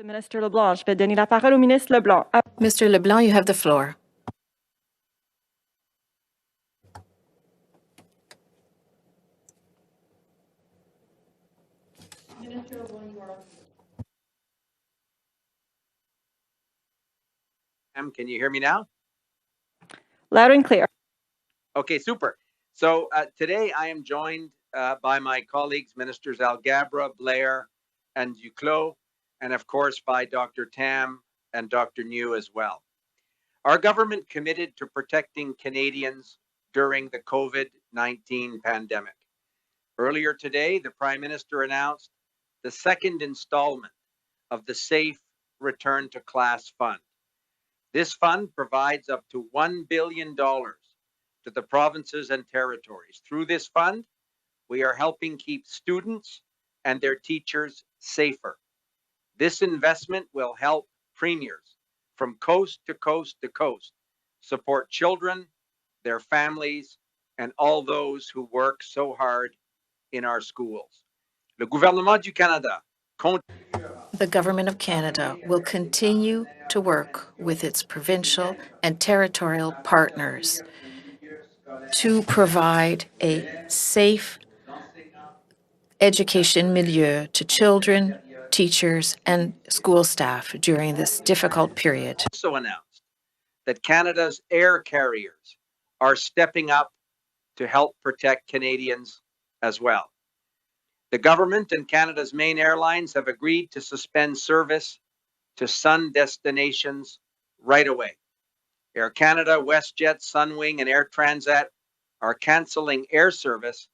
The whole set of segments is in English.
Minister LeBlanc. Je vais donner la parole au ministre LeBlanc. Mr. LeBlanc, you have the floor. Can you hear me now? Loud and clear. Okay, super. So today I am joined by my colleagues, Ministers Alghabra, Blair, and Duclos, and of course by Dr. Tam and Dr. New as well. Our government committed to protecting Canadians during the COVID-19 pandemic. Earlier today, the Prime Minister announced the second installment of the Safe Return to Class Fund. This fund provides up to $1 billion to the provinces and territories. Through this fund, we are helping keep students and their teachers safer. This investment will help premiers from coast to coast to coast support children, their families, and all those who work so hard in our schools. Le gouvernement du Canada The Government of Canada will continue to work with its provincial and territorial partners to provide a safe education milieu to children, teachers, and school staff during this difficult period. also announced that Canada's air carriers are stepping up to help protect Canadians as well. The government and Canada's main airlines have agreed to suspend service to Sun destinations right away. Air Canada, WestJet, Sunwing, and Air Transat are canceling air service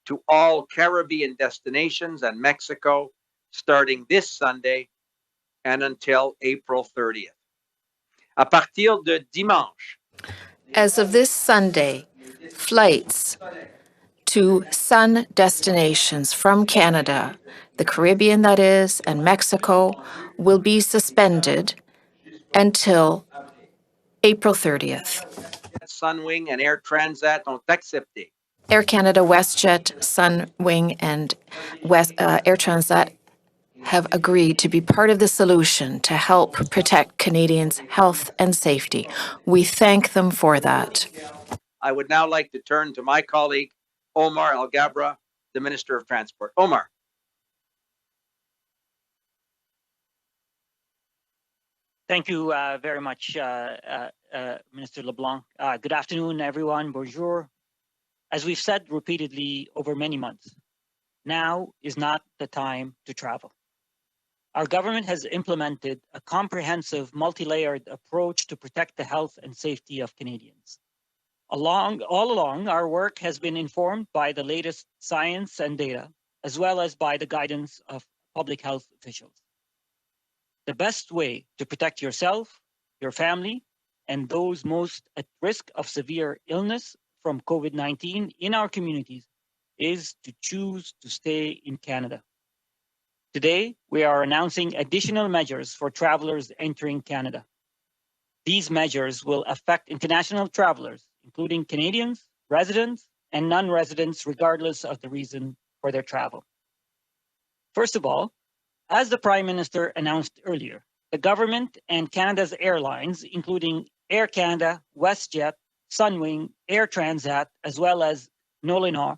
to all Caribbean destinations and Mexico starting this Sunday and until April 30th. À partir de dimanche, As of this Sunday, flights to Sun destinations from Canada, the Caribbean that is, and Mexico, will be suspended until April 30th. Sunwing and Air Transat ont accepté Air Canada, WestJet, Sunwing, and Air Transat have agreed to be part of the solution to help protect Canadians' health and safety. We thank them for that. I would now like to turn to my colleague, Omar Alghabra, the Minister of Transport. Omar. Thank you very much, Minister LeBlanc. Good afternoon, everyone. Bonjour. As we've said repeatedly over many months, now is not the time to travel. Our government has implemented a comprehensive, multi-layered approach to protect the health and safety of Canadians. All along, our work has been informed by the latest science and data, as well as by the guidance of public health officials. The best way to protect yourself, your family, and those most at risk of severe illness from COVID-19 in our communities is to choose to stay in Canada. Today, we are announcing additional measures for travelers entering Canada. These measures will affect international travelers, including Canadians, residents, and non-residents, regardless of the reason for their travel. First of all, as the Prime Minister announced earlier, the government and Canada's airlines, including Air Canada, WestJet, Sunwing, Air Transat, as well as Nolinor,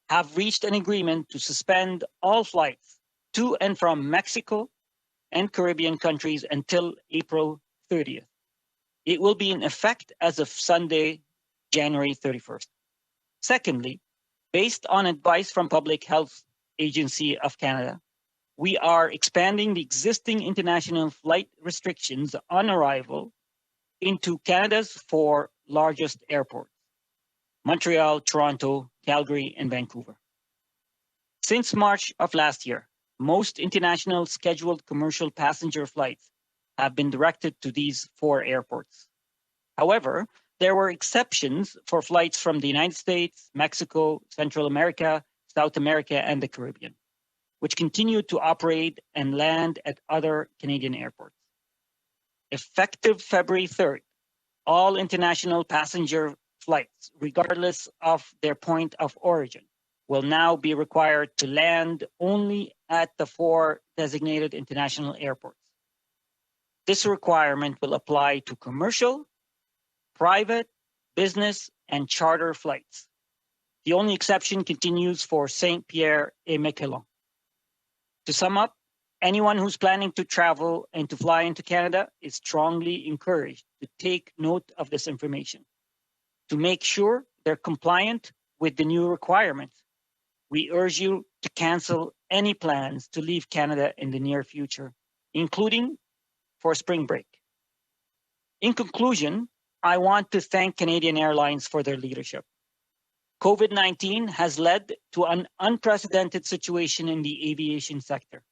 have reached an agreement to suspend all flights to and from Mexico and Caribbean countries until April 30th. It will be in effect as of Sunday, January 31st. Secondly, based on advice from Public Health Agency of Canada, we are expanding the existing international flight restrictions on arrival into Canada's 4 largest airports: Montreal, Toronto, Calgary, and Vancouver. Since March of last year, most international scheduled commercial passenger flights have been directed to these 4 airports. However, there were exceptions for flights from the United States, Mexico, Central America, South America, and the Caribbean, which continue to operate and land at other Canadian airports. Effective February 3rd, all international passenger flights, regardless of their point of origin, will now be required to land only at the 4 designated international airports. This requirement will apply to commercial, private, business, and charter flights. The only exception continues for Saint-Pierre et Miquelon. To sum up, anyone who's planning to travel and to fly into Canada is strongly encouraged to take note of this information. To make sure they're compliant with the new requirements, we urge you to cancel any plans to leave Canada in the near future, including for spring break. In conclusion, I want to thank Canadian Airlines for their leadership. COVID-19 has led to an unprecedented situation in the aviation sector.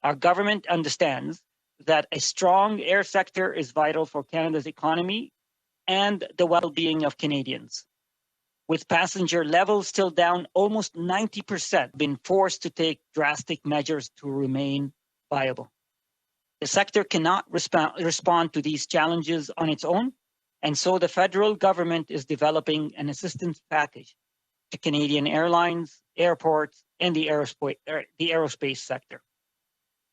Our government understands that a strong air sector is vital for Canada's economy and the well-being of Canadians. With passenger levels still down almost 90%, been forced to take drastic measures to remain viable. The sector cannot respond to these challenges on its own, and so the federal government is developing an assistance package to Canadian airlines, airports, and the aerospace sector.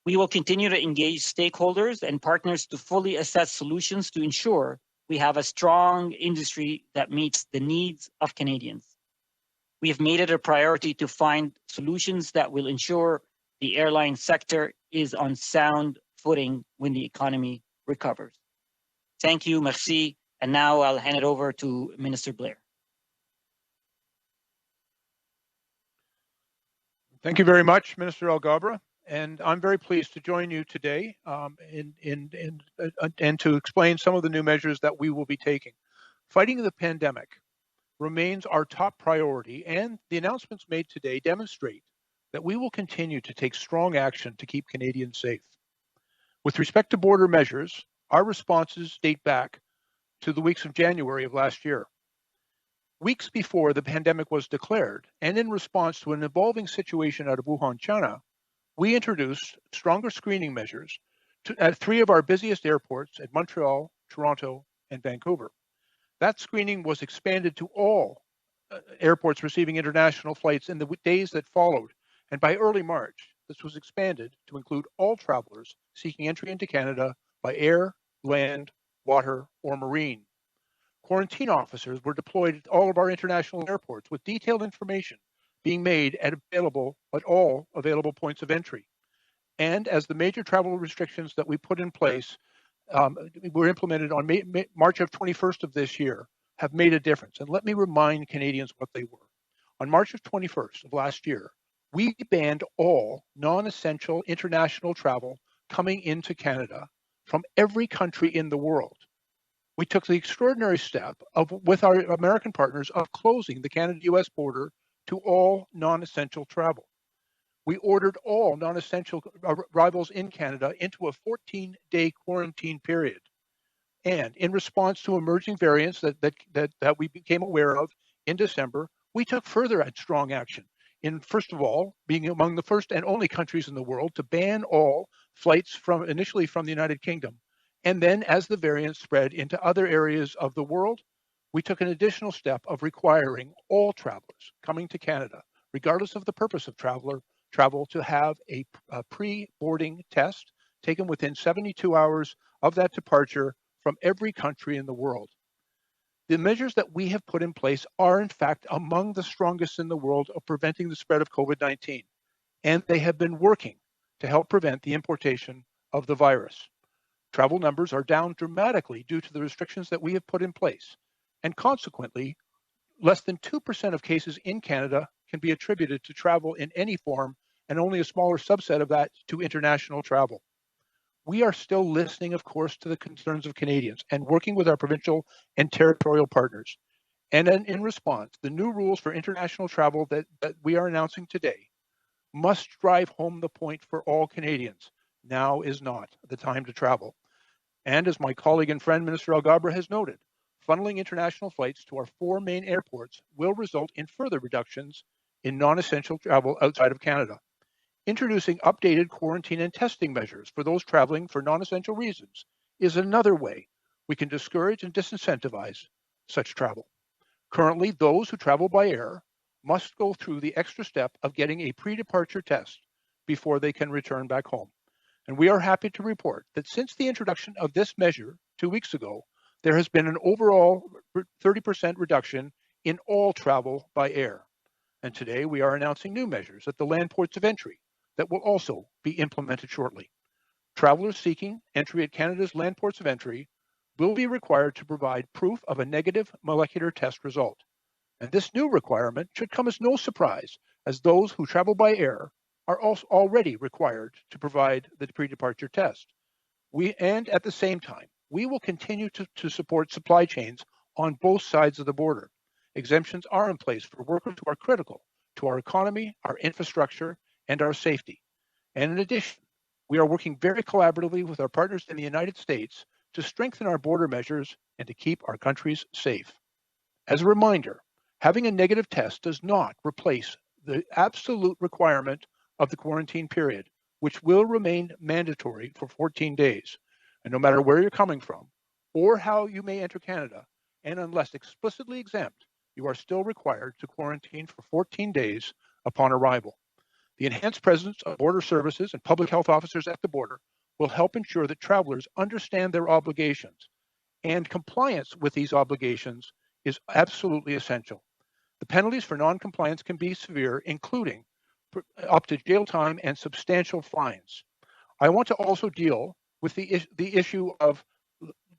We will continue to engage stakeholders and partners to fully assess solutions to ensure we have a strong industry that meets the needs of Canadians. We have made it a priority to find solutions that will ensure the airline sector is on sound footing when the economy recovers. Thank you, merci. And now I'll hand it over to Minister Blair. Thank you very much, Minister Alghabra. And I'm very pleased to join you today and to explain some of the new measures that we will be taking. Fighting the pandemic remains our top priority, and the announcements made today demonstrate that we will continue to take strong action to keep Canadians safe. With respect to border measures, our responses date back to the weeks of January of last year. Weeks before the pandemic was declared, and in response to an evolving situation out of Wuhan, China, we introduced stronger screening measures at 3 of our busiest airports at Montreal, Toronto, and Vancouver. That screening was expanded to all airports receiving international flights in the days that followed. And by early March, this was expanded to include all travelers seeking entry into Canada by air, land, water, or marine. Quarantine officers were deployed at all of our international airports with detailed information being made available at all available points of entry. And as the major travel restrictions that we put in place were implemented on March of 21st of this year, have made a difference. And let me remind Canadians what they were. On March of 21st of last year, we banned all non-essential international travel coming into Canada from every country in the world. We took the extraordinary step with our American partners of closing the Canada-US border to all non-essential travel. We ordered all non-essential arrivals in Canada into a 14-day quarantine period. And in response to emerging variants that we became aware of in December, we took further strong action in, first of all, being among the first and only countries in the world to ban all flights initially from the United Kingdom. And then as the variants spread into other areas of the world, we took an additional step of requiring all travelers coming to Canada, regardless of the purpose of travel, to have a pre-boarding test taken within 72 hours of that departure from every country in the world. The measures that we have put in place are, in fact, among the strongest in the world of preventing the spread of COVID-19, and they have been working to help prevent the importation of the virus. Travel numbers are down dramatically due to the restrictions that we have put in place, and consequently, less than 2% of cases in Canada can be attributed to travel in any form, and only a smaller subset of that to international travel. We are still listening, of course, to the concerns of Canadians and working with our provincial and territorial partners. And then in response, the new rules for international travel that we are announcing today must drive home the point for all Canadians. Now is not the time to travel. And as my colleague and friend, Minister Alghabra, has noted, funneling international flights to our 4 main airports will result in further reductions in non-essential travel outside of Canada. Introducing updated quarantine and testing measures for those traveling for non-essential reasons is another way we can discourage and disincentivize such travel. Currently, those who travel by air must go through the extra step of getting a pre-departure test before they can return back home. And we are happy to report that since the introduction of this measure 2 weeks ago, there has been an overall 30% reduction in all travel by air. And today we are announcing new measures at the land ports of entry that will also be implemented shortly. Travelers seeking entry at Canada's land ports of entry will be required to provide proof of a negative molecular test result. And this new requirement should come as no surprise, as those who travel by air are also already required to provide the pre-departure test. And at the same time, we will continue to support supply chains on both sides of the border. Exemptions are in place for workers who are critical to our economy, our infrastructure, and our safety. And in addition, we are working very collaboratively with our partners in the United States to strengthen our border measures and to keep our countries safe. As a reminder, having a negative test does not replace the absolute requirement of the quarantine period, which will remain mandatory for 14 days. And no matter where you're coming from or how you may enter Canada, and unless explicitly exempt, you are still required to quarantine for 14 days upon arrival. The enhanced presence of border services and public health officers at the border will help ensure that travelers understand their obligations, and compliance with these obligations is absolutely essential. The penalties for non-compliance can be severe, including up to jail time and substantial fines. I want to also deal with the issue of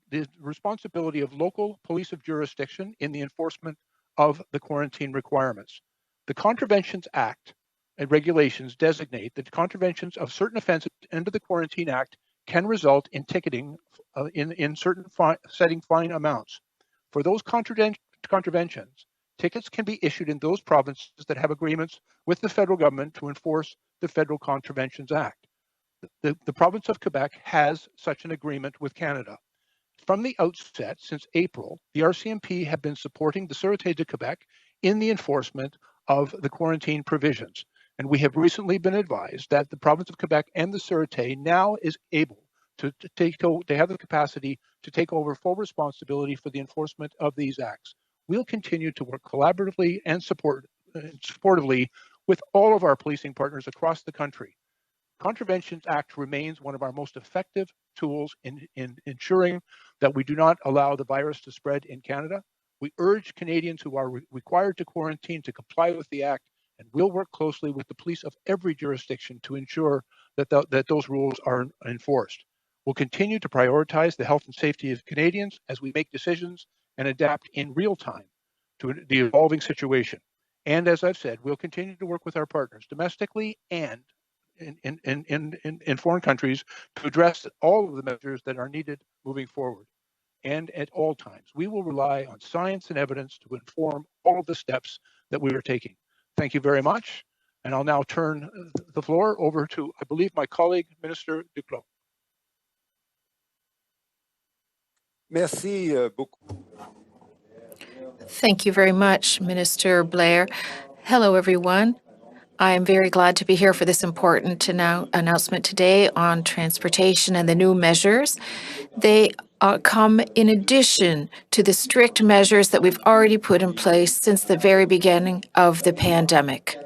the responsibility of local police of jurisdiction in the enforcement of the quarantine requirements. The Contraventions Act and regulations designate that contraventions of certain offenses under the Quarantine Act can result in ticketing in certain setting fine amounts. For those contraventions, tickets can be issued in those provinces that have agreements with the federal government to enforce the Federal Contraventions Act. The province of Quebec has such an agreement with Canada. From the outset, since April, the RCMP have been supporting the Sûreté de Québec in the enforcement of the quarantine provisions. And we have recently been advised that the province of Quebec and the Sûreté now is able to have the capacity to take over full responsibility for the enforcement of these acts. We'll continue to work collaboratively and supportively with all of our policing partners across the country. Contraventions Act remains one of our most effective tools in ensuring that we do not allow the virus to spread in Canada. We urge Canadians who are required to quarantine to comply with the Act, and we'll work closely with the police of every jurisdiction to ensure that those rules are enforced. We'll continue to prioritize the health and safety of Canadians as we make decisions and adapt in real time to the evolving situation. And as I've said, we'll continue to work with our partners domestically and in foreign countries to address all of the measures that are needed moving forward. And at all times, we will rely on science and evidence to inform all of the steps that we are taking. Thank you very much. And I'll now turn the floor over to, I believe, my colleague, Minister Duclos. Merci beaucoup. Thank you very much, Minister Blair. Hello, everyone. I am very glad to be here for this important announcement today on transportation and the new measures. They come in addition to the strict measures that we've already put in place since the very beginning of the pandemic.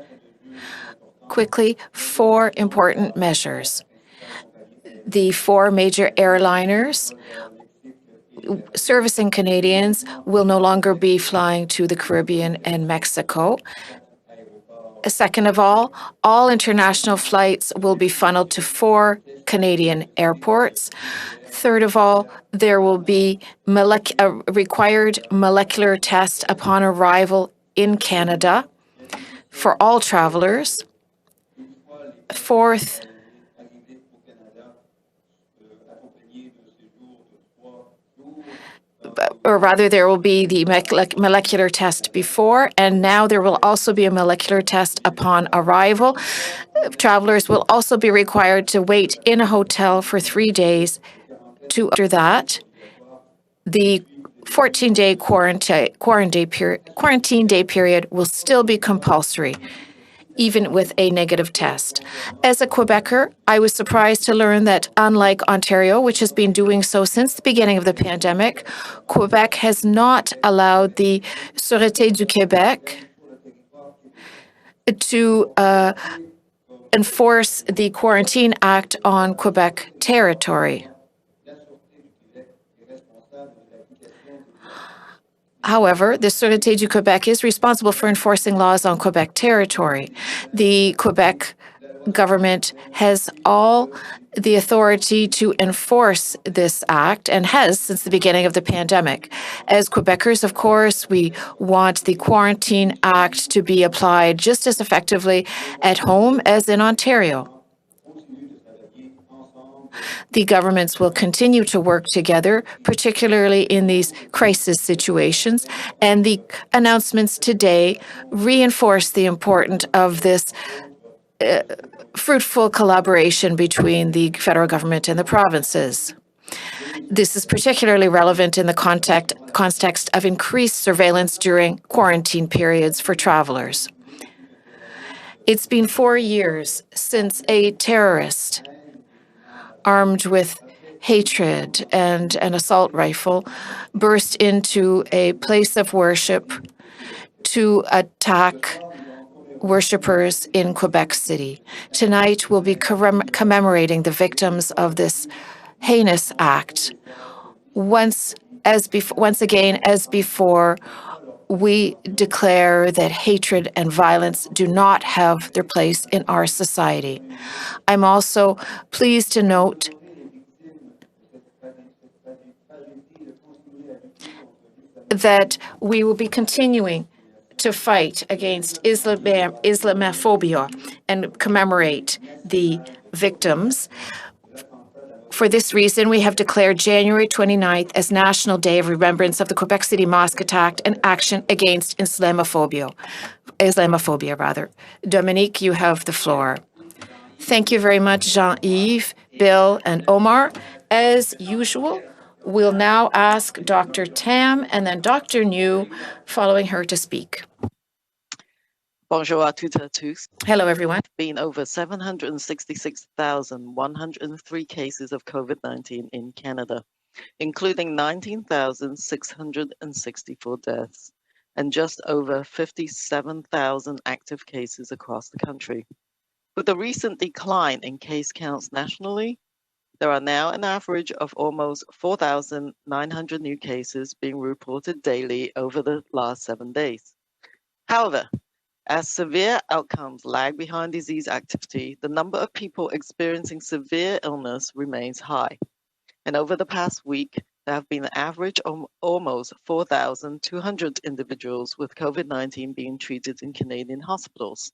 Quickly, 4 important measures. The 4 major airliners servicing Canadians will no longer be flying to the Caribbean and Mexico. Second of all international flights will be funneled to 4 Canadian airports. Third of all, there will be a required molecular test upon arrival in Canada for all travelers. Fourth, or rather, there will be the molecular test before, and now there will also be a molecular test upon arrival. Travelers will also be required to wait in a hotel for 3 days. After that, the 14-day quarantine day period will still be compulsory, even with a negative test. As a Quebecer, I was surprised to learn that unlike Ontario, which has been doing so since the beginning of the pandemic, Quebec has not allowed the Sûreté du Québec to enforce the Quarantine Act on Quebec territory. However, the Sûreté du Québec is responsible for enforcing laws on Quebec territory. The Quebec government has all the authority to enforce this act and has since the beginning of the pandemic. As Quebecers, of course, we want the Quarantine Act to be applied just as effectively at home as in Ontario. The governments will continue to work together, particularly in these crisis situations, and the announcements today reinforce the importance of this fruitful collaboration between the federal government and the provinces. This is particularly relevant in the context of increased surveillance during quarantine periods for travelers. It's been 4 years since a terrorist armed with hatred and an assault rifle burst into a place of worship to attack worshippers in Quebec City. Tonight, we'll be commemorating the victims of this heinous act. Once again, as before, we declare that hatred and violence do not have their place in our society. I'm also pleased to note that we will be continuing to fight against Islamophobia and commemorate the victims. For this reason, we have declared January 29th as National Day of Remembrance of the Quebec City Mosque attack and action against Islamophobia. Dominique, you have the floor. Thank you very much, Jean-Yves, Bill, and Omar. As usual, we'll now ask Dr. Tam and then Dr. New following her to speak. Bonjour à toutes et à tous. Hello, everyone. Been over 766,103 cases of COVID-19 in Canada, including 19,664 deaths and just over 57,000 active cases across the country. With the recent decline in case counts nationally, there are now an average of almost 4,900 new cases being reported daily over the last 7 days. However, as severe outcomes lag behind disease activity, the number of people experiencing severe illness remains high. And over the past week, there have been an average of almost 4,200 individuals with COVID-19 being treated in Canadian hospitals,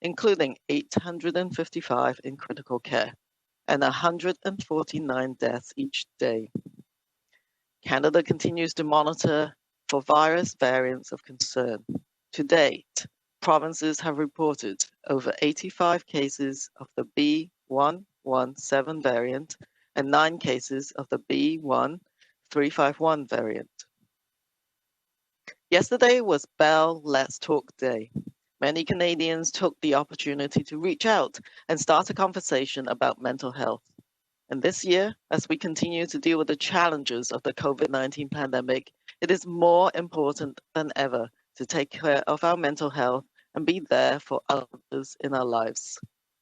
including 855 in critical care and 149 deaths each day. Canada continues to monitor for virus variants of concern. To date, provinces have reported over 85 cases of the B.1.1.7 variant and 9 cases of the B.1.351 variant. Yesterday was Bell Let's Talk Day. Many Canadians took the opportunity to reach out and start a conversation about mental health. And this year, as we continue to deal with the challenges of the COVID-19 pandemic, it is more important than ever to take care of our mental health and be there for others in our lives.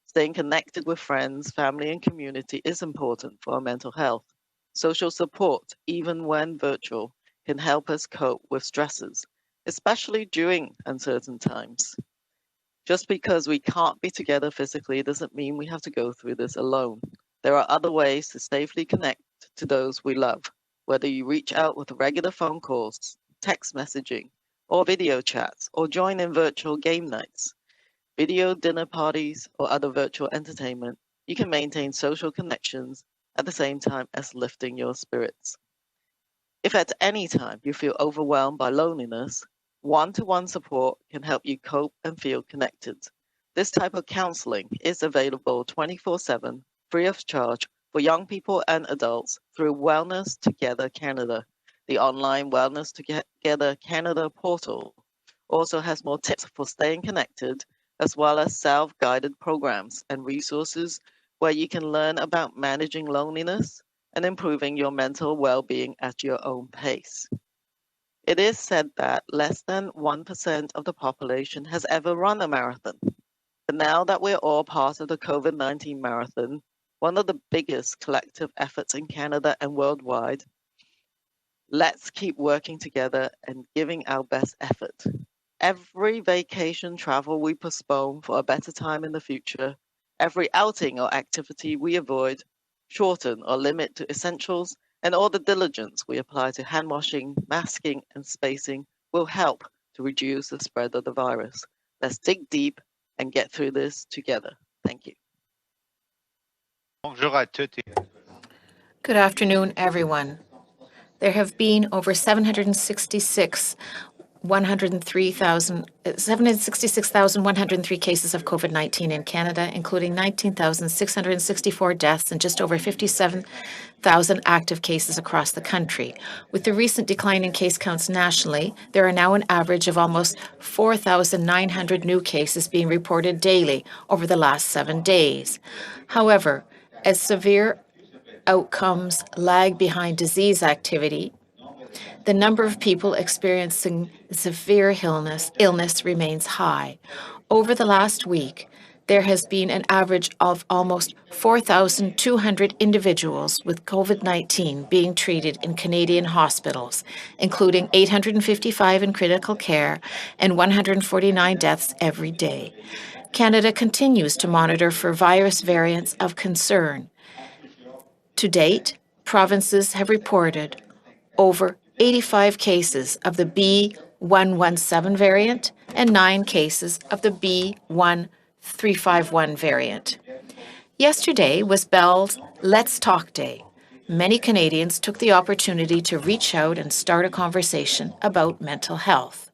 Staying connected with friends, family, and community is important for our mental health. Social support, even when virtual, can help us cope with stresses, especially during uncertain times. Just because we can't be together physically doesn't mean we have to go through this alone. There are other ways to safely connect to those we love, whether you reach out with regular phone calls, text messaging, or video chats, or join in virtual game nights, video dinner parties, or other virtual entertainment. You can maintain social connections at the same time as lifting your spirits. If at any time you feel overwhelmed by loneliness, one-to-one support can help you cope and feel connected. This type of counseling is available 24/7, free of charge, for young people and adults through Wellness Together Canada. The online Wellness Together Canada portal also has more tips for staying connected, as well as self-guided programs and resources where you can learn about managing loneliness and improving your mental well-being at your own pace. It is said that less than 1% of the population has ever run a marathon. But now that we're all part of the COVID-19 marathon, one of the biggest collective efforts in Canada and worldwide, let's keep working together and giving our best effort. Every vacation travel we postpone for a better time in the future, every outing or activity we avoid, shorten or limit to essentials, and all the diligence we apply to hand washing, masking, and spacing will help to reduce the spread of the virus. Let's dig deep and get through this together. Thank you. Bonjour à toutes. Good afternoon, everyone. There have been over 766,103 cases of COVID-19 in Canada, including 19,664 deaths and just over 57,000 active cases across the country. With the recent decline in case counts nationally, there are now an average of almost 4,900 new cases being reported daily over the last 7 days. However, as severe outcomes lag behind disease activity, the number of people experiencing severe illness remains high. Over the last week, there has been an average of almost 4,200 individuals with COVID-19 being treated in Canadian hospitals, including 855 in critical care and 149 deaths every day. Canada continues to monitor for virus variants of concern. To date, provinces have reported over 85 cases of the B.1.1.7 variant and 9 cases of the B.1.351 variant. Yesterday was Bell's Let's Talk Day. Many Canadians took the opportunity to reach out and start a conversation about mental health.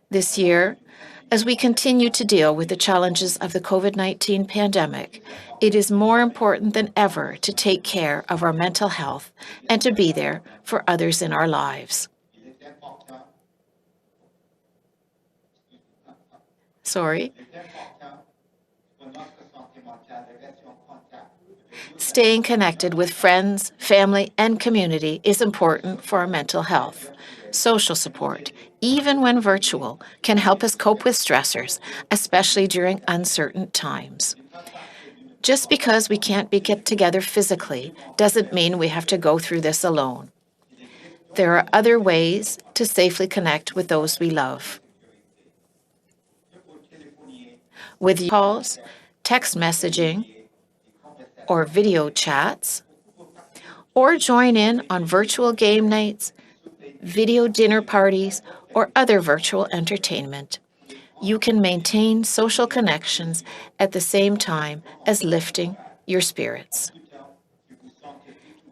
This year, as we continue to deal with the challenges of the COVID-19 pandemic, it is more important than ever to take care of our mental health and to be there for others in our lives. Staying connected with friends, family, and community is important for our mental health. Social support, even when virtual, can help us cope with stressors, especially during uncertain times. Just because we can't get together physically doesn't mean we have to go through this alone. There are other ways to safely connect with those we love. With calls, text messaging, or video chats, or join in on virtual game nights, video dinner parties, or other virtual entertainment. You can maintain social connections at the same time as lifting your spirits.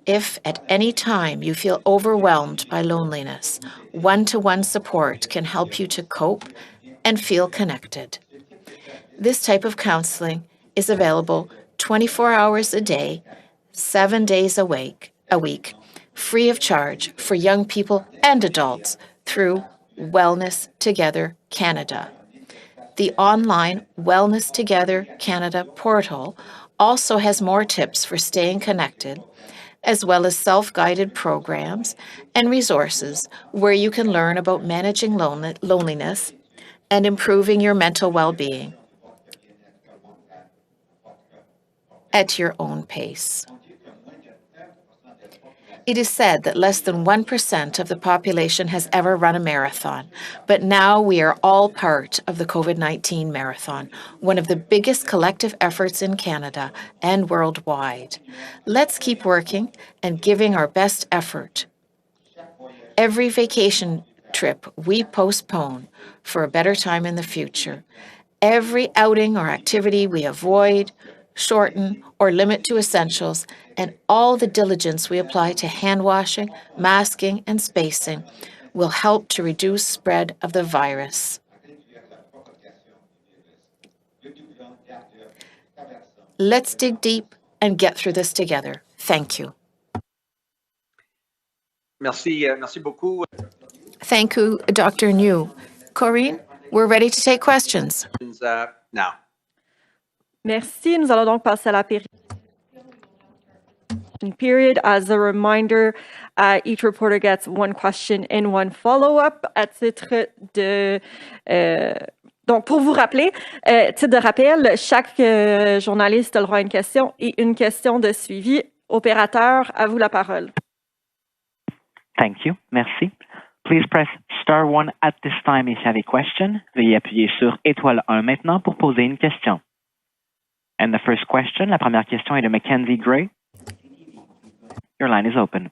If at any time you feel overwhelmed by loneliness, one-to-one support can help you to cope and feel connected. This type of counseling is available 24 hours a day, 7 days a week, free of charge for young people and adults through Wellness Together Canada. The online Wellness Together Canada portal also has more tips for staying connected, as well as self-guided programs and resources where you can learn about managing loneliness and improving your mental well-being at your own pace. It is said that less than 1% of the population has ever run a marathon, but now we are all part of the COVID-19 marathon, one of the biggest collective efforts in Canada and worldwide. Let's keep working and giving our best effort. Every vacation trip we postpone for a better time in the future, every outing or activity we avoid, shorten, or limit to essentials, and all the diligence we apply to hand washing, masking, and spacing will help to reduce spread of the virus. Let's dig deep and get through this together. Thank you. Merci beaucoup. Thank you, Dr. New. Corinne, we're ready to take questions. Now. Merci. Nous allons donc passer à la period. As a reminder, each reporter gets one question and one follow-up. À titre Donc, pour vous rappeler, titre de rappel, chaque journaliste a le droit à une question et une question de suivi. Opérateur, à vous la parole. Thank you. Merci. Please press star 1 at this time if you have a question. Veuillez appuyer sur étoile 1 maintenant pour poser une question. And the first question, la première question est de Mackenzie Gray. Your line is open.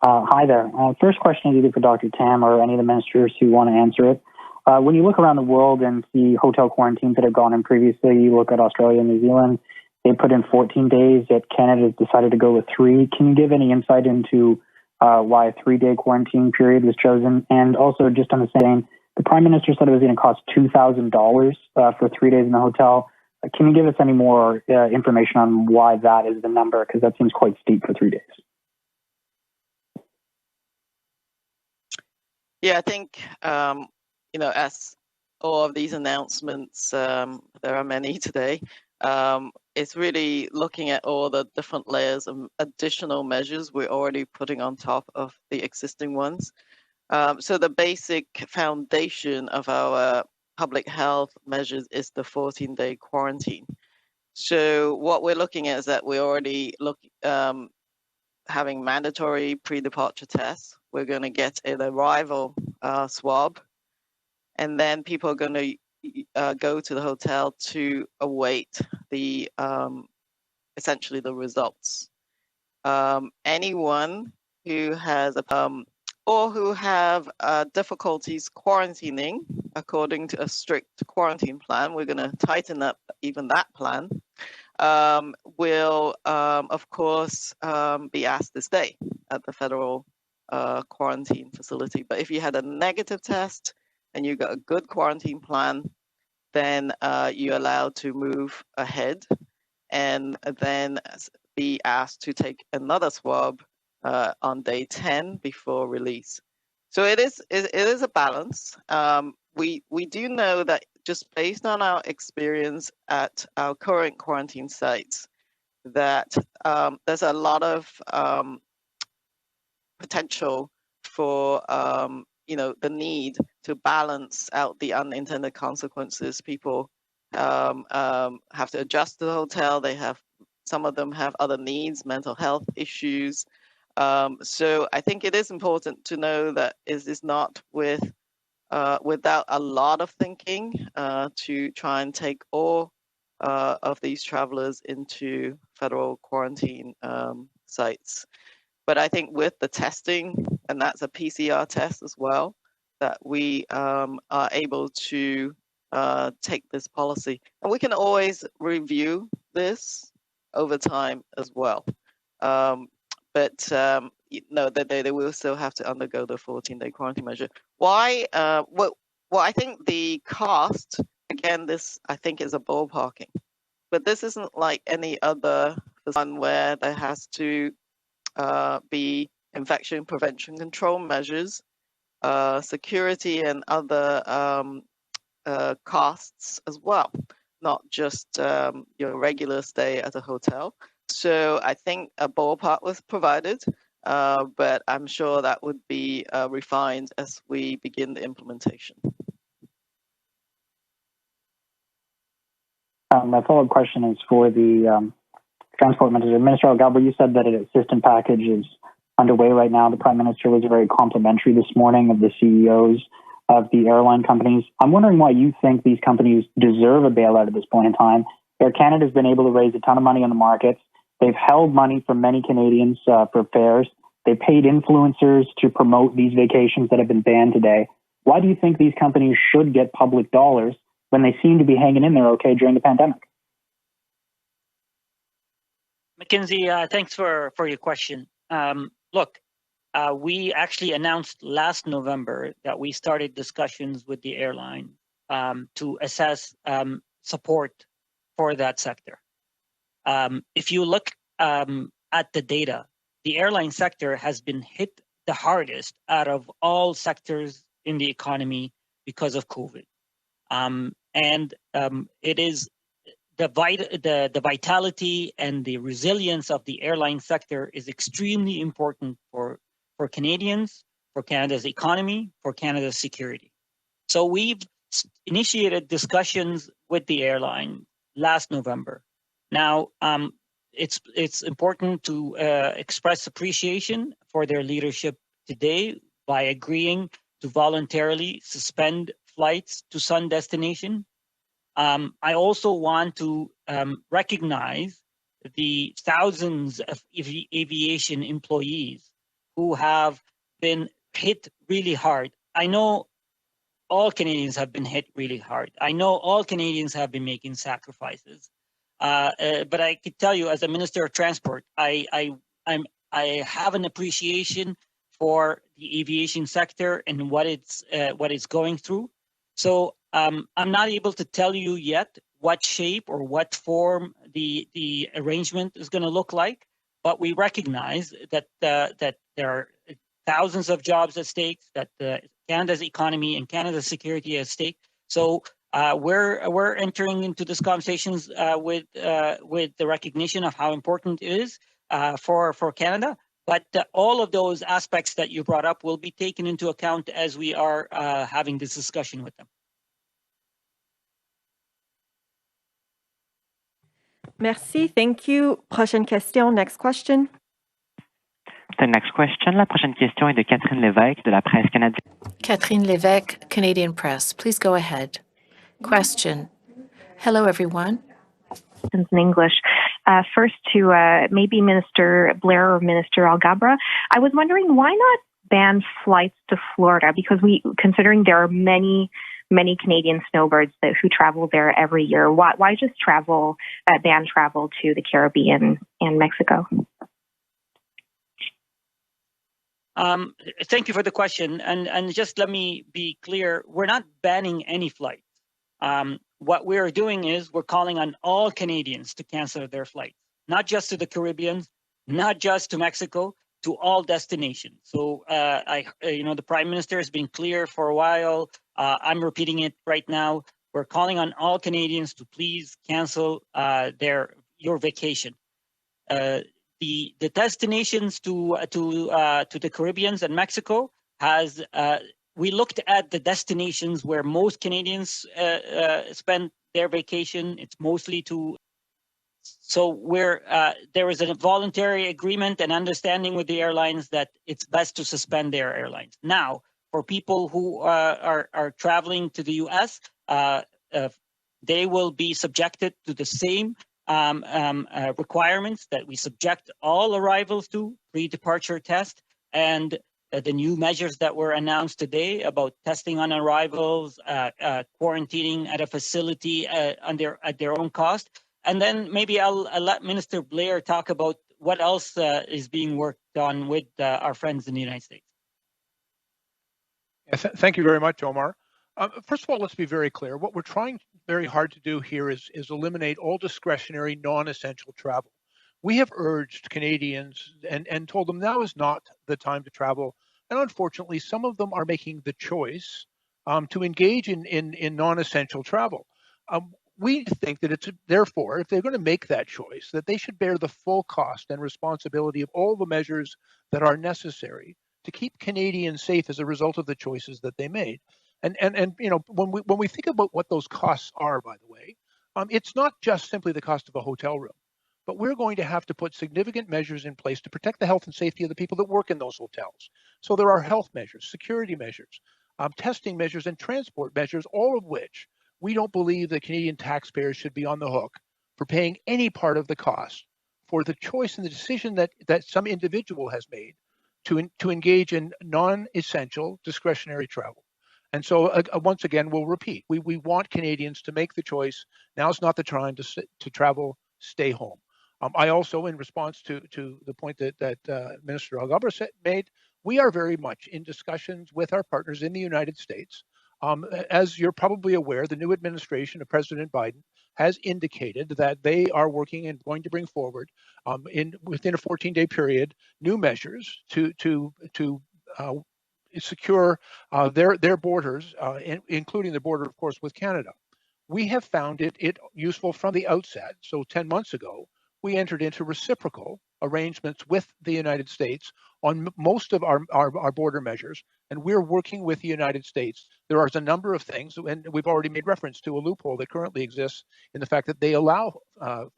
Hi there. First question is either for Dr. Tam or any of the ministers who want to answer it. When you look around the world and see hotel quarantines that have gone in previously, you look at Australia and New Zealand, they put in 14 days, yet Canada has decided to go with 3. Can you give any insight into why a 3-day quarantine period was chosen? And also, just on the same, the Prime Minister said it was going to cost $2,000 for 3 days in the hotel. Can you give us any more information on why that is the number? Because that seems quite steep for 3 days. Yeah, I think, as all of these announcements, there are many today, it's really looking at all the different layers of additional measures we're already putting on top of the existing ones. So the basic foundation of our public health measures is the 14-day quarantine. So what we're looking at is that we're already having mandatory pre-departure tests. We're going to get an arrival swab, and then people are going to go to the hotel to await the essentially the results. Anyone who has or who have difficulties quarantining according to a strict quarantine plan, we're going to tighten up even that plan, will of course be asked to stay at the federal quarantine facility. But if you had a negative test and you got a good quarantine plan, then you're allowed to move ahead and then be asked to take another swab on day 10 before release. So it is a balance. We do know that just based on our experience at our current quarantine sites, that there's a lot of potential for the need to balance out the unintended consequences. People have to adjust to the hotel. Some of them have other needs, mental health issues. So I think it is important to know that it is not without a lot of thinking to try and take all of these travelers into federal quarantine sites. But I think with the testing, and that's a PCR test as well, that we are able to take this policy. And we can always review this over time as well. But they will still have to undergo the 14-day quarantine measure. Why? Well, I think the cost, again, this I think is a ballparking. But this isn't like any other one where there has to be infection prevention control measures, security and other costs as well, not just your regular stay at a hotel. So I think a ballpark was provided, but I'm sure that would be refined as we begin the implementation. My follow-up question is for the Transport Minister. Minister Alghabra, you said that an assistance package is underway right now. The Prime Minister was very complimentary this morning of the CEOs of the airline companies. I'm wondering why you think these companies deserve a bailout at this point in time. Air Canada has been able to raise a ton of money on the markets. They've held money from many Canadians for fares. They paid influencers to promote these vacations that have been banned today. Why do you think these companies should get public dollars when they seem to be hanging in there okay during the pandemic? Mackenzie, thanks for your question. Look, we actually announced last November that we started discussions with the airline to assess support for that sector. If you look at the data, the airline sector has been hit the hardest out of all sectors in the economy because of COVID. And it is the vitality and the resilience of the airline sector is extremely important for Canadians, for Canada's economy, for Canada's security. So we've initiated discussions with the airline last November. Now, it's important to express appreciation for their leadership today by agreeing to voluntarily suspend flights to sun destination. I also want to recognize the thousands of aviation employees who have been hit really hard. I know all Canadians have been hit really hard. I know all Canadians have been making sacrifices. But I could tell you, as a Minister of Transport, I have an appreciation for the aviation sector and what it's going through. So I'm not able to tell you yet what shape or what form the arrangement is going to look like, but we recognize that that there are thousands of jobs at stake, that Canada's economy and Canada's security at stake. So we're entering into these conversations with the recognition of how important it is for Canada. But all of those aspects that you brought up will be taken into account as we are having this discussion with them. Merci, thank you. Prochaine question, next question. The next question, la prochaine question est de Catherine Lévesque de la presse canadienne. Catherine Lévesque, Canadian Press. Please go ahead. Question. Hello, everyone. In English. First to maybe Minister Blair or Minister Alghabra. I was wondering, why not ban flights to Florida? Because considering there are many Canadian snowbirds who travel there every year, why just ban travel to the Caribbean and Mexico? Thank you for the question. And just let me be clear, we're not banning any flights. What we're doing is we're calling on all Canadians to cancel their flights, not just to the Caribbean, not just to Mexico, to all destinations. So the Prime Minister has been clear for a while. I'm repeating it right now. We're calling on all Canadians to please cancel your vacation. The destinations to the Caribbean and Mexico has we looked at the destinations where most Canadians spend their vacation. It's mostly so there is a voluntary agreement and understanding with the airlines that it's best to suspend their airlines. Now, for people who are traveling to the U.S., they will be subjected to the same requirements that we subject all arrivals to, pre-departure test, and the new measures that were announced today about testing on arrivals, quarantining at a facility at their own cost. And then maybe I'll let Minister Blair talk about what else is being worked on with our friends in the United States. Thank you very much, Omar. First of all, let's be very clear. What we're trying very hard to do here is eliminate all discretionary, non-essential travel. We have urged Canadians and told them now is not the time to travel. And unfortunately, some of them are making the choice to engage in non-essential travel. We think that therefore, if they're going to make that choice, that they should bear the full cost and responsibility of all the measures that are necessary to keep Canadians safe as a result of the choices that they made. And when we think about what those costs are, by the way, it's not just simply the cost of a hotel room, but we're going to have to put significant measures in place to protect the health and safety of the people that work in those hotels. So there are health measures, security measures, testing measures, and transport measures, all of which we don't believe that Canadian taxpayers should be on the hook for paying any part of the cost for the choice and the decision that some individual has made to engage in non-essential discretionary travel. And so once again, we'll repeat, we want Canadians to make the choice. Now's not the time to travel, stay home. I also, in response to the point that Minister Alghabra made, we are very much in discussions with our partners in the United States. As you're probably aware, the new administration of President Biden has indicated that they are working and going to bring forward within a 14-day period new measures to secure their borders, including the border, of course, with Canada. We have found it useful from the outset. So 10 months ago, we entered into reciprocal arrangements with the United States on most of our border measures. And we're working with the United States. There are a number of things, and we've already made reference to a loophole that currently exists in the fact that they allow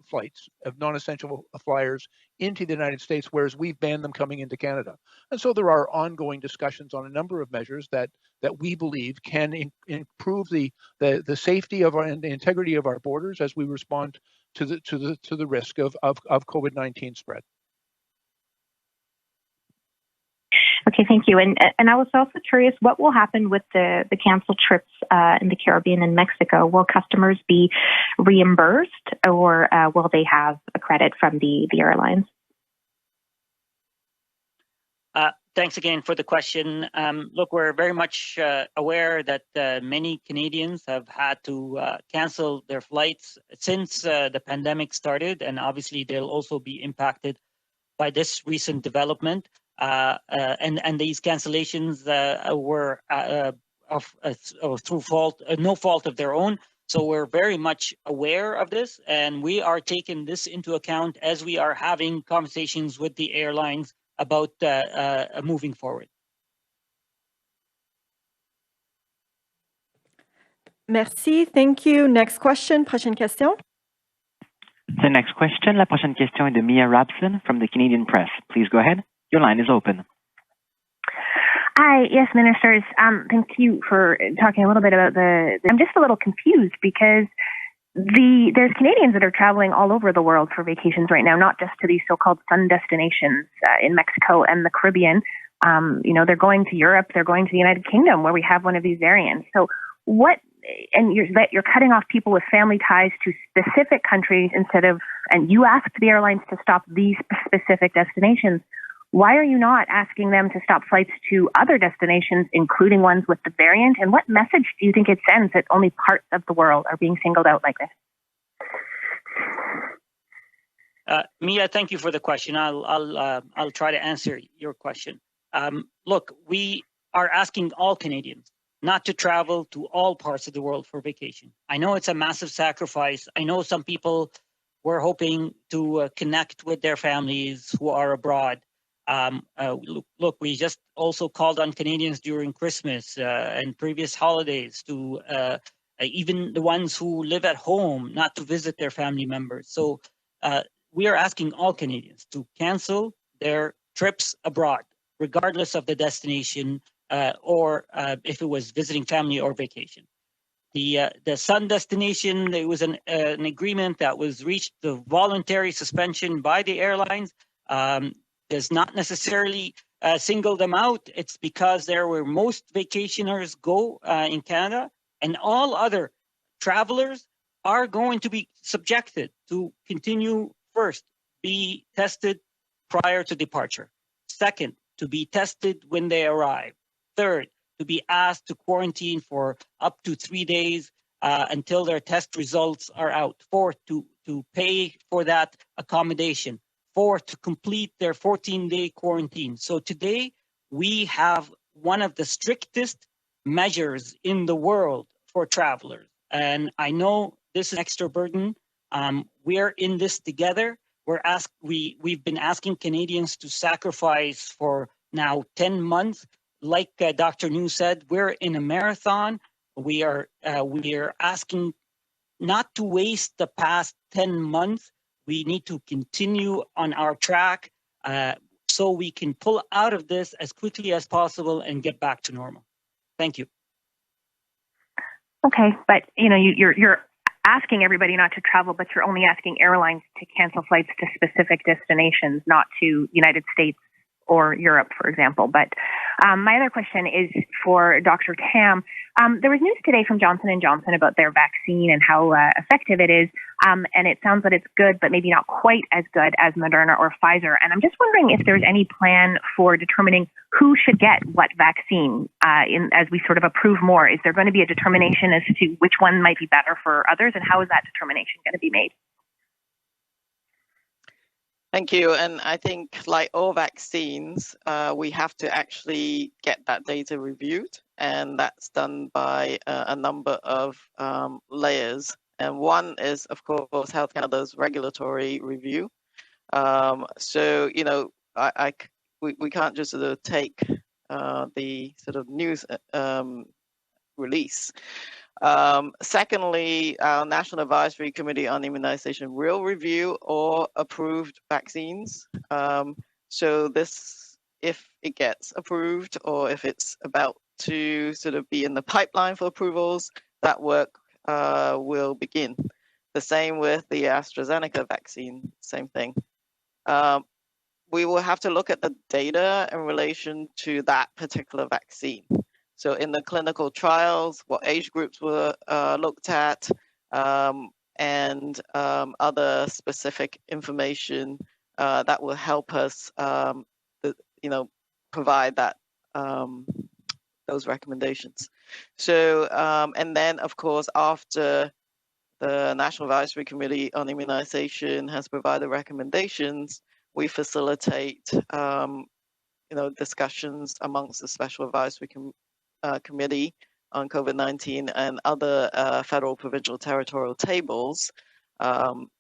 flights of non-essential flyers into the United States, whereas we've banned them coming into Canada. And so there are ongoing discussions on a number of measures that we believe can improve the safety of and the integrity of our borders as we respond to the risk of COVID-19 spread. Okay, thank you. And I was also curious, what will happen with the canceled trips in the Caribbean and Mexico? Will customers be reimbursed, or will they have a credit from the airlines? Thanks again for the question. Look, we're very much aware that many Canadians have had to cancel their flights since the pandemic started, and obviously they'll also be impacted by this recent development. And these cancellations were through no fault of their own. So we're very much aware of this, and we are taking this into account as we are having conversations with the airlines about moving forward. Merci. Thank you. Next question. Prochaine question. The next question. La prochaine question est de Mia Rabson from the Canadian Press. Please go ahead. Your line is open. Hi, yes, ministers. Thank you for talking a little bit about I'm just a little confused because there's Canadians that are traveling all over the world for vacations right now, not just to these so-called sun destinations in Mexico and the Caribbean. They're going to Europe, they're going to the United Kingdom, where we have one of these variants. So you're cutting off people with family ties to specific countries and you asked the airlines to stop these specific destinations. Why are you not asking them to stop flights to other destinations, including ones with the variant? And what message do you think it sends that only parts of the world are being singled out like this? Mia, thank you for the question. I'll try to answer your question. Look, we are asking all Canadians not to travel to all parts of the world for vacation. I know it's a massive sacrifice. I know some people were hoping to connect with their families who are abroad. Look, we just also called on Canadians during Christmas and previous holidays to even the ones who live at home not to visit their family members. So we are asking all Canadians to cancel their trips abroad, regardless of the destination or if it was visiting family or vacation. The sun destination, there was an agreement that was reached, the voluntary suspension by the airlines. Does not necessarily single them out. It's because they're where most vacationers go in Canada, and all other travelers are going to be subjected to continue first, be tested prior to departure. Second, to be tested when they arrive. Third, to be asked to quarantine for up to 3 days until their test results are out. Fourth, to pay for that accommodation. Fourth, to complete their 14-day quarantine. So today, we have one of the strictest measures in the world for travelers. And I know this is an extra burden. We're in this together. We've been asking Canadians to sacrifice for now 10 months. Like Dr. New said, we're in a marathon. We are asking not to waste the past 10 months. We need to continue on our track so we can pull out of this as quickly as possible and get back to normal. Thank you. Okay, but you're asking everybody not to travel, but you're only asking airlines to cancel flights to specific destinations, not to United States or Europe, for example. But my other question is for Dr. Tam. There was news today from Johnson & Johnson about their vaccine and how effective it is. And it sounds that it's good, but maybe not quite as good as Moderna or Pfizer. And I'm just wondering if there's any plan for determining who should get what vaccine as we sort of approve more. Is there going to be a determination as to which one might be better for others? And how is that determination going to be made? Thank you. And I think like all vaccines, we have to actually get that data reviewed. And that's done by a number of layers. And one is, of course, Health Canada's regulatory review. So, we can't just sort of take the sort of news release. Secondly, our National Advisory Committee on Immunization will review all approved vaccines. So this, if it gets approved or if it's about to sort of be in the pipeline for approvals, that work will begin. The same with the AstraZeneca vaccine, same thing. We will have to look at the data in relation to that particular vaccine. So in the clinical trials, what age groups were looked at, and other specific information that will help us, provide that those recommendations. So, and then of course, after the National Advisory Committee on Immunization has provided recommendations, we facilitate, discussions amongst the Special Advisory Committee on COVID-19 and other federal, provincial, territorial tables,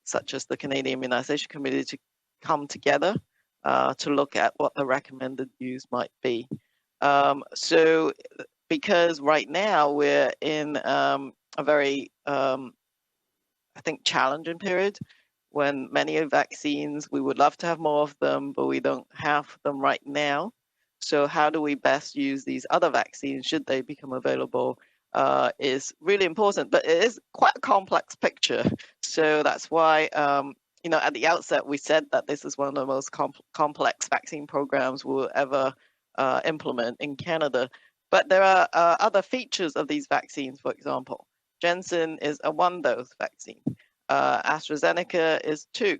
such as the Canadian Immunization Committee, to come together to look at what the recommended views might be. So because right now we're in a very, I think, challenging period when many of vaccines, we would love to have more of them, but we don't have them right now. So how do we best use these other vaccines, should they become available, is really important, but it is quite a complex picture. So that's why, at the outset, we said that this is one of the most complex vaccine programs we'll ever implement in Canada. But there are other features of these vaccines. For example, Janssen is a 1-dose vaccine. AstraZeneca is 2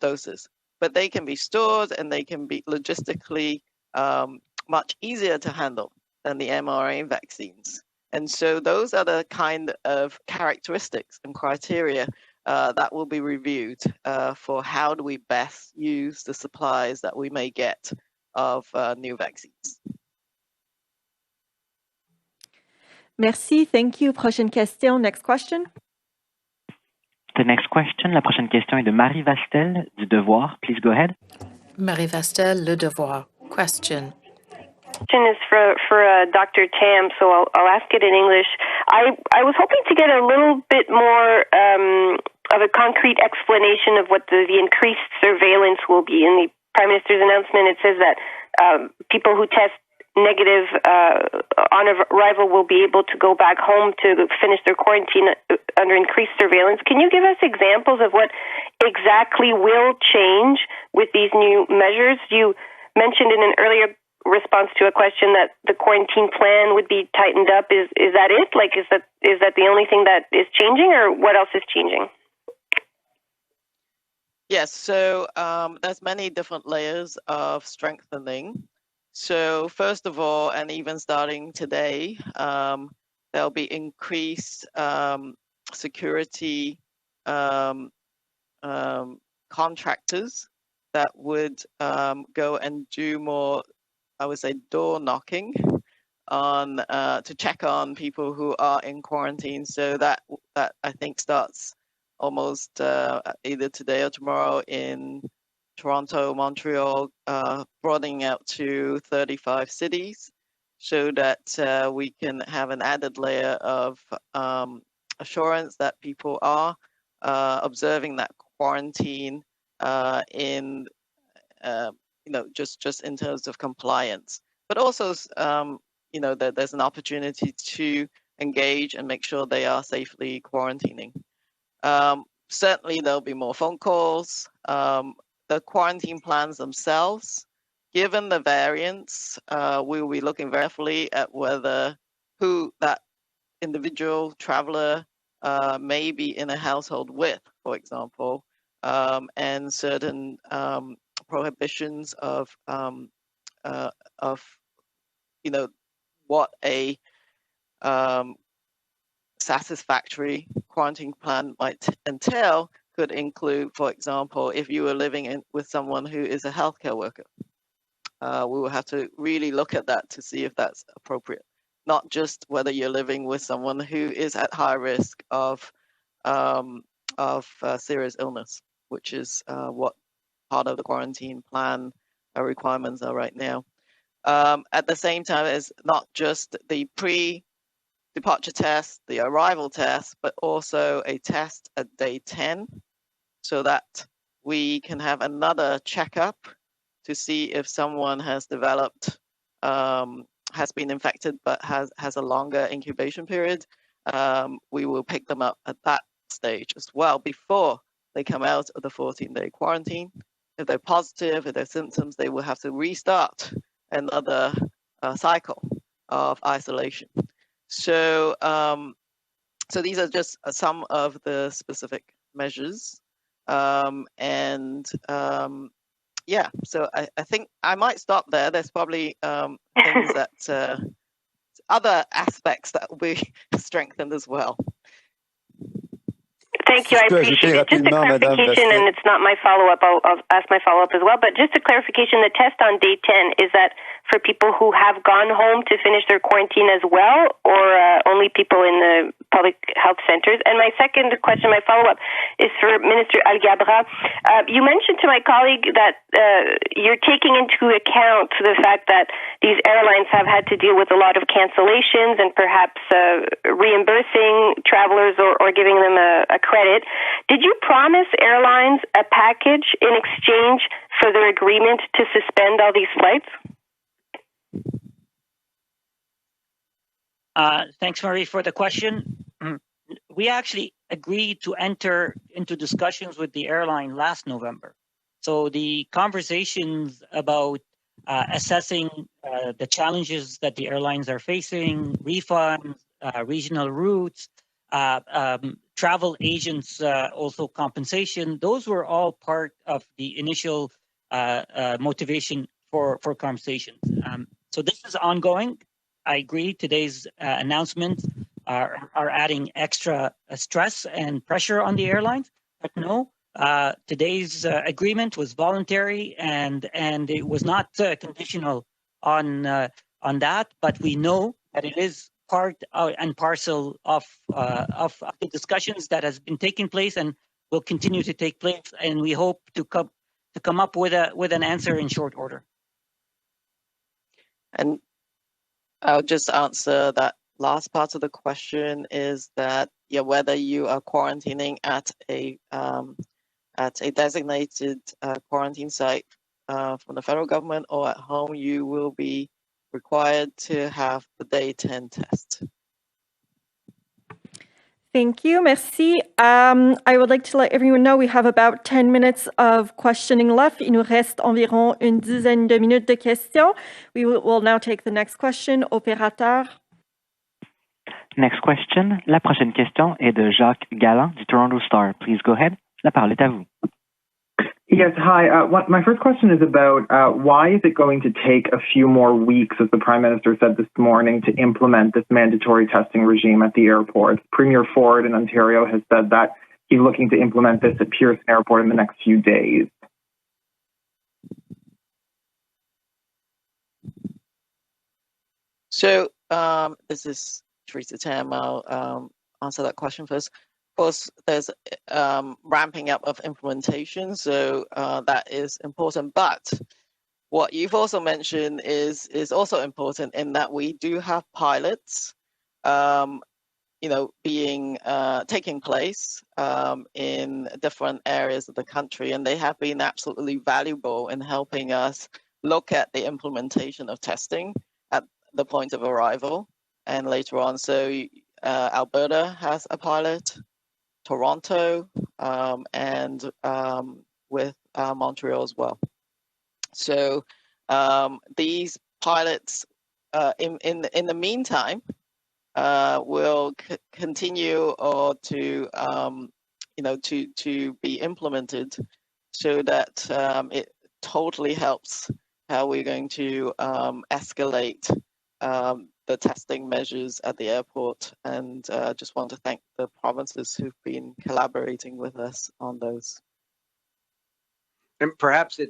doses, but they can be stored and they can be logistically much easier to handle than the mRNA vaccines. And so those are the kind of characteristics and criteria that will be reviewed for how do we best use the supplies that we may get of new vaccines. Merci. Thank you. Prochaine question. Next question. The next question, la prochaine question est de Marie Vastel du Devoir. Please go ahead. Marie Vastel, Le Devoir. Question. Question is for Dr. Tam, so I'll ask it in English. I was hoping to get a little bit more of a concrete explanation of what the increased surveillance will be. In the Prime Minister's announcement, it says that people who test negative on arrival will be able to go back home to finish their quarantine under increased surveillance. Can you give us examples of what exactly will change with these new measures? You mentioned in an earlier response to a question that the quarantine plan would be tightened up. Is that it? Like, is that the only thing that is changing, or what else is changing? Yes, so there's many different layers of strengthening. So first of all, and even starting today, there'll be increased security contractors that would go and do more, I would say, door knocking on to check on people who are in quarantine. So that I think starts almost either today or tomorrow in Toronto, Montreal, broadening out to 35 cities, so that we can have an added layer of assurance that people are observing that quarantine in just in terms of compliance, but also that there's an opportunity to engage and make sure they are safely quarantining. Certainly there'll be more phone calls. The quarantine plans themselves, given the variants, we will be looking very carefully at who that individual traveler may be in a household with, for example, and certain prohibitions of what a satisfactory quarantine plan might entail. Could include, for example, if you were living with someone who is a healthcare worker, we will have to really look at that to see if that's appropriate. Not just whether you're living with someone who is at high risk of serious illness, which is what part of the quarantine plan requirements are right now. At the same time, it's not just the pre-departure test, the arrival test, but also a test at day 10, so that we can have another checkup to see if someone has developed, has been infected, but has a longer incubation period. We will pick them up at that stage as well before they come out of the 14-day quarantine. If they're positive, if their symptoms, they will have to restart another cycle of isolation. So, so these are just some of the specific measures. Yeah, so I think I might stop there. There's probably things that, other aspects that we strengthened as well. Thank you. I appreciate it. Just a clarification, and it's not my follow-up. I'll ask my follow-up as well. But just a clarification, the test on day 10, is that for people who have gone home to finish their quarantine as well, or only people in the public health centers? And my second question, my follow-up, is for Minister Alghabra. You mentioned to my colleague that you're taking into account the fact that these airlines have had to deal with a lot of cancellations and perhaps reimbursing travelers or giving them a credit. Did you promise airlines a package in exchange for their agreement to suspend all these flights? Thanks, Marie, for the question. We actually agreed to enter into discussions with the airline last November. So the conversations about assessing the challenges that the airlines are facing, refunds, regional routes, travel agents, also compensation, those were all part of the initial motivation for conversations. So this is ongoing. I agree today's announcements are adding extra stress and pressure on the airlines, but no, today's agreement was voluntary and it was not conditional on that, but we know that it is part and parcel of the discussions that has been taking place and will continue to take place, and we hope to come up with an answer in short order. And I'll just answer that last part of the question, is that whether you are quarantining at a designated quarantine site from the federal government or at home, you will be required to have the day 10 test. Thank you. Merci. I would like to let everyone know we have about 10 minutes of questioning left. Il nous reste environ une dizaine de minutes de questions. We will now take the next question. Opérateur. Next question. La prochaine question est de Jacques Galland du Toronto Star. Please go ahead. La parole est à vous. Yes, hi. My first question is about why is it going to take a few more weeks, as the Prime Minister said this morning, to implement this mandatory testing regime at the airport? Premier Ford in Ontario has said that he's looking to implement this at Pearson Airport in the next few days. So this is Teresa Tam. I'll answer that question first. Of course, there's ramping up of implementation, so that is important. But what you've also mentioned is also important in that we do have pilots, taking place in different areas of the country, and they have been absolutely valuable in helping us look at the implementation of testing at the point of arrival and later on. So Alberta has a pilot, Toronto, and with Montreal as well. So these pilots, in the meantime, will continue or to be implemented, so that it totally helps how we're going to escalate the testing measures at the airport, and just want to thank the provinces who've been collaborating with us on those. And perhaps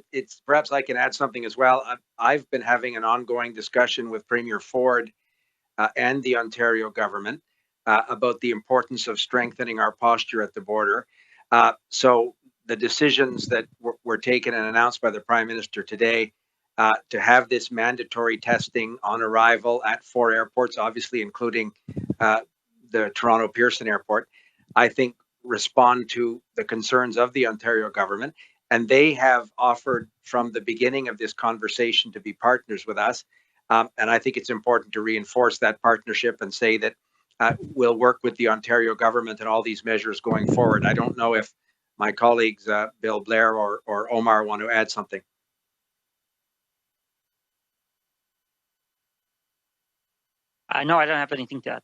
perhaps I can add something as well. I've been having an ongoing discussion with Premier Ford and the Ontario government about the importance of strengthening our posture at the border. So the decisions that were taken and announced by the Prime Minister today to have this mandatory testing on arrival at 4 airports, obviously including the Toronto Pearson Airport, I think respond to the concerns of the Ontario government. And they have offered from the beginning of this conversation to be partners with us. And I think it's important to reinforce that partnership and say that we'll work with the Ontario government and all these measures going forward. I don't know if my colleagues, Bill Blair or Omar, want to add something. No, I don't have anything to add.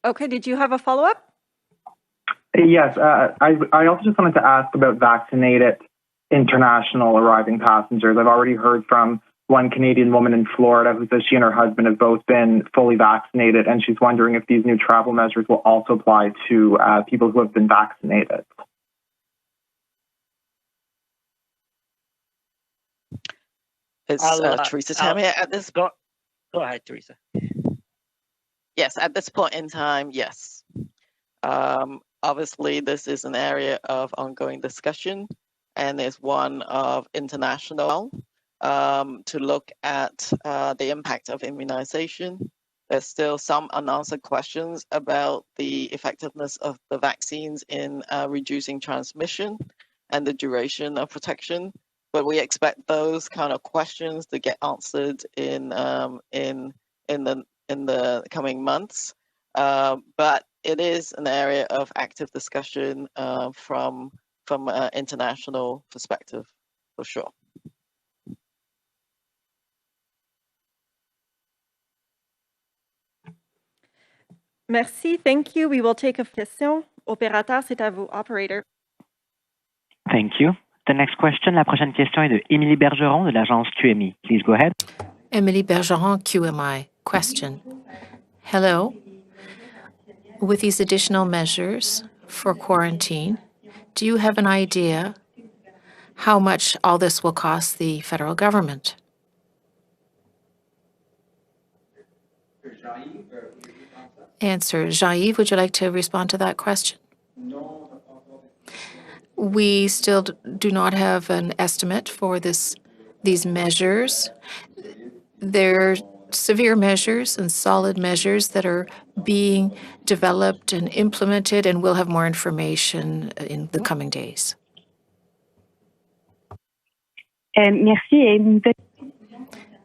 Okay, did you have a follow-up? Yes, I also just wanted to ask about Vaccinated international arriving passengers. I've already heard from one Canadian woman in Florida who says she and her husband have both been fully vaccinated, and she's wondering if these new travel measures will also apply to people who have been vaccinated. It's Teresa Tam here at this. Go ahead, Teresa. Yes, at this point in time, yes. Obviously, this is an area of ongoing discussion, and there's one of international to look at the impact of immunization. There's still some unanswered questions about the effectiveness of the vaccines in reducing transmission and the duration of protection. But we expect those kind of questions to get answered in the coming months. But it is an area of active discussion from an international perspective, for sure. Merci, thank you. We will take a question. Opérateur, c'est à vous. Operator. Thank you. The next question, la prochaine question est de Émilie Bergeron de l'agence QMI. Please go ahead. Émilie Bergeron, QMI. Question. Hello. With these additional measures for quarantine, do you have an idea how much all this will cost the federal government? Answer. Jean-Yves, would you like to respond to that question? We still do not have an estimate for these measures. They're severe measures and solid measures that are being developed and implemented, and we'll have more information in the coming days.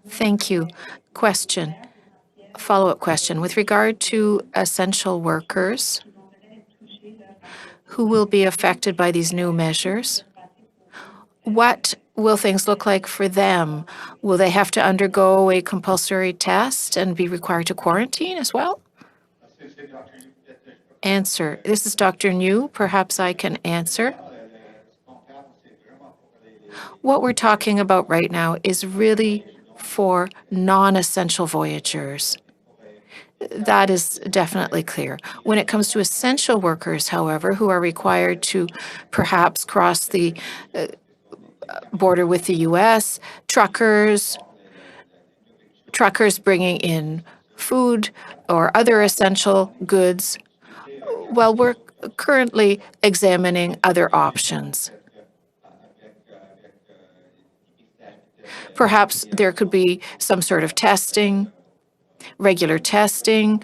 Thank you. Question. Follow-up question. With regard to essential workers who will be affected by these new measures, what will things look like for them? Will they have to undergo a compulsory test and be required to quarantine as well? Answer. This is Dr. New. Perhaps I can answer. What we're talking about right now is really for non-essential voyageurs. That is definitely clear. When it comes to essential workers, however, who are required to perhaps cross the border with the U.S., truckers bringing in food or other essential goods, well, we're currently examining other options. Perhaps there could be some sort of testing, regular testing,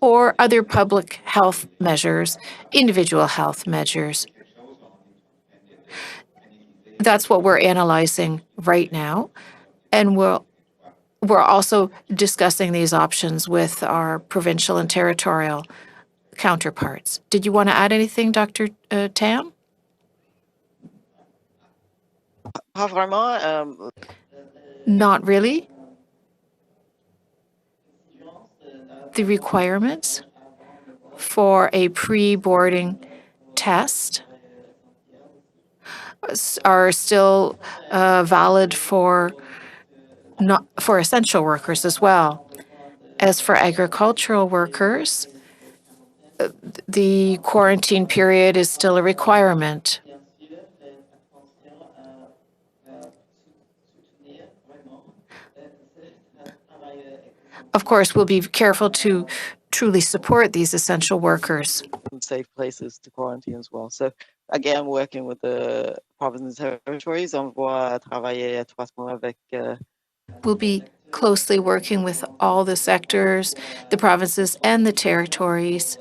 or other public health measures, individual health measures. That's what we're analyzing right now, and we're also discussing these options with our provincial and territorial counterparts. Did you want to add anything, Dr. Tam? Not really. The requirements for a pre-boarding test are still valid for essential workers as well. As for agricultural workers, the quarantine period is still a requirement. Of course, we'll be careful to truly support these essential workers. And safe places to quarantine as well. So again, working with the provinces and territories, on va travailler étroitement avec We'll be closely working with all the sectors, the provinces and the territories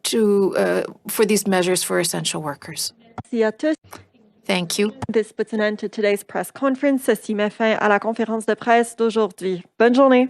for these measures for essential workers. Merci à tous. Thank you. This puts an end to today's press conference. Ceci met fin à la conférence de presse d'aujourd'hui. Bonne journée.